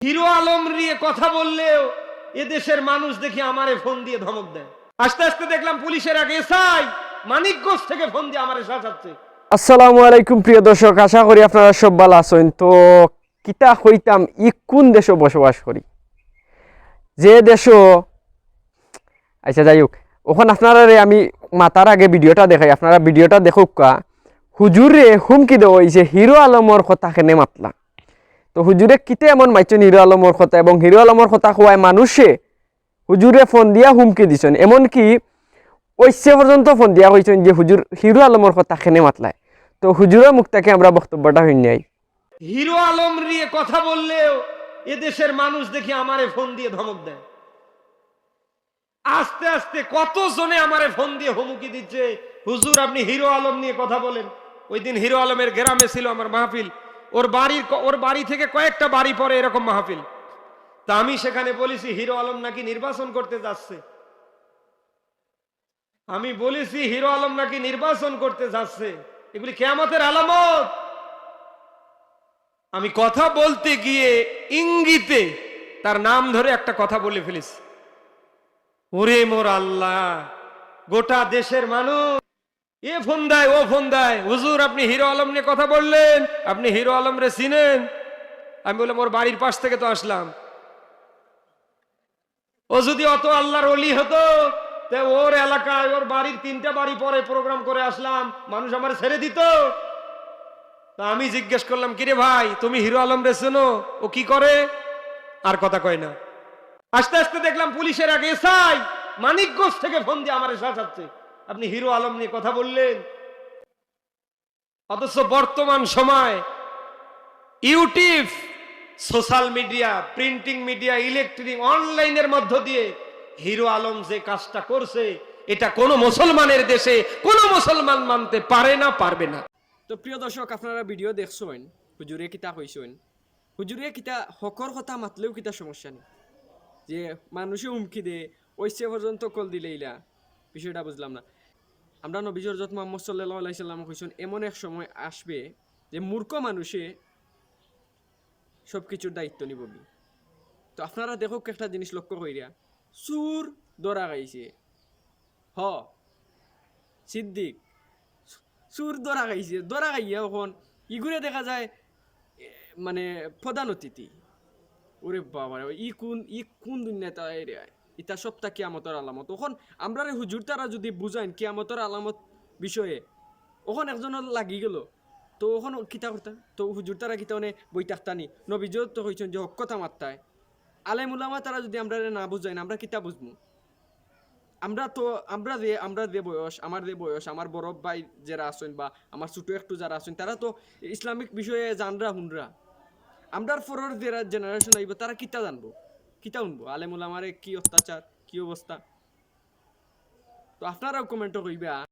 Hero Alam নিয়ে কথা বললেও এদেশের মানুষ দেখি আমারে ফোন দিয়ে ধমক দেয়। আস্তে আস্তে দেখলাম পুলিশের আগে এসআই মানিকগঞ্জ থেকে ফোন দিয়ে আমারে শাসাচ্ছে। আসসালামু আলাইকুম প্রিয় দর্শক, আশা করি আপনারা সব ভালো আছেন। তো কিতা হইতাম ই কোন দেশে বসবাস করি, যে দেশ আচ্ছা যাই হোক, ওখান আপনারা আমি মাতার আগে ভিডিওটা দেখাই, আপনারা ভিডিওটা দেখুক। হুজুরে হুমকি দেওয়া হয়েছে হিরো আলমর কথা কেনে মাতলা। তো হুজুরে কিতে এমন মাইছেন হিরো আলমর কথা, এবং হিরো আলমর কথা কোয়ায় মানুষে হুজুরে ফোন দিয়া হুমকি দিছেন, এমনকি ঐসে পর্যন্ত ফোন দিয়া কইছেন যে হুজুর হিরো আলমর কথা কেনে মাতলায়। তো হুজুরের মুখ থেকে আমরা বক্তব্যটা হই নাই। হিরো আলম নিয়ে কথা বললেও এদেশের মানুষ দেখি আমারে ফোন দিয়ে ধমক দেয়। আস্তে আস্তে কত জনে আমারে ফোন দিয়ে হুমকি দিচ্ছে, হুজুর আপনি হিরো আলম নিয়ে কথা বলেন। ওই দিন হিরো আলমের গ্রামে ছিল আমার মাহফিল, ওর বাড়ি থেকে কয়েকটা বাড়ি পরে এরকম মাহফিল। তা আমি সেখানে বলেছি হিরো আলম নাকি নির্বাচন করতে যাচ্ছে। আমি বলেছি হিরো আলম নাকি নির্বাচন করতে যাচ্ছে, এগুলি কিয়ামতের আলামত। আমি কথা বলতে গিয়ে ইঙ্গিতে তার নাম ধরে একটা কথা বলে ফেলেছি। ওরে মোর আল্লাহ, গোটা দেশের মানুষ এ ফোন দেয় ও ফোন দেয়, হুজুর আপনি হিরো আলম নিয়ে কথা বললেন, আপনি হিরো আলম রে চিনেন? আমি বললাম ওর বাড়ির পাশ থেকে তো আসলাম। ও যদি অত আল্লাহর ওলি হতো, ওর এলাকায় ওর বাড়ির 3টা বাড়ি পরে প্রোগ্রাম করে আসলাম, মানুষ আমার ছেড়ে দিত? তা আমি জিজ্ঞেস করলাম, কিরে ভাই তুমি হিরো আলম রে চেনো? ও কি করে? আর কথা কয় না। আস্তে আস্তে দেখলাম পুলিশের আগে এসআই মানিকগঞ্জ থেকে ফোন দিয়ে আমারে শাসাচ্ছে, আপনি হিরো আলম নিয়ে কথা বললেন। অথচ বর্তমান সময় YouTube, social media, printing media, electric, অনলাইনের মধ্য দিয়ে হিরো আলম যে কাজটা করছে, এটা কোনো মুসলমানের দেশে কোনো মুসলমান মানতে পারে না, পারবে না। তো প্রিয় দর্শক, আপনারা ভিডিও দেখছেন, হুজুরে কিতা কইছেন। হুজুরে কিতা হকর কথা মাতলেও কিতা সমস্যা নেই, যে মানুষে হুমকি দে ওইসে পর্যন্ত কল দিলে ইলা বিষয়টা বুঝলাম না। আমরা নবী হযরত মুহাম্মদ সাল্লাল্লাহু আলাইহি সাল্লাম কইছেন এমন এক সময় আসবে যে মূর্খ মানুষে সব কিছুর দায়িত্ব নিববি। তো আপনারা দেখো একটা জিনিস লক্ষ্য কইরা, চুর ধরা গাইছে, হ সিদ্দিক চুর ধরা গাইছে, ধরা গাইয়া এখন ইগুরে দেখা যায় মানে প্রধান অতিথি। ওরে বাবা, ই কোন দুনিয়াটা রে, ইটা সবটা কিয়ামতের আলামত। তখন আমরা হুজুর তারা যদি বুঝাইন কিয়ামতের আলামত বিষয়ে, ওখন একজনের লাগি গেল, তো ওখন কিতা করতা? তো হুজুর তারা কিতা মানে বই থাকতানি, নবীজ তো হইছেন যে হক কথা মাত্তায়। আলেম উলামা তারা যদি আমরা না বুঝাইন, আমরা কিতা বুঝবো? আমরা যে বয়স, আমার বড় ভাই যারা আছেন বা আমার ছোট একটু যারা আছেন, তারা তো ইসলামিক বিষয়ে জানরা হুনরা। আমরার পরের যারা জেনারেশন আইব, তারা কিতা জানবো, কিতা শুনবো? আলেম উলামারে কি অত্যাচার, কি অবস্থা। তো আপনারাও কমেন্টও কইবা।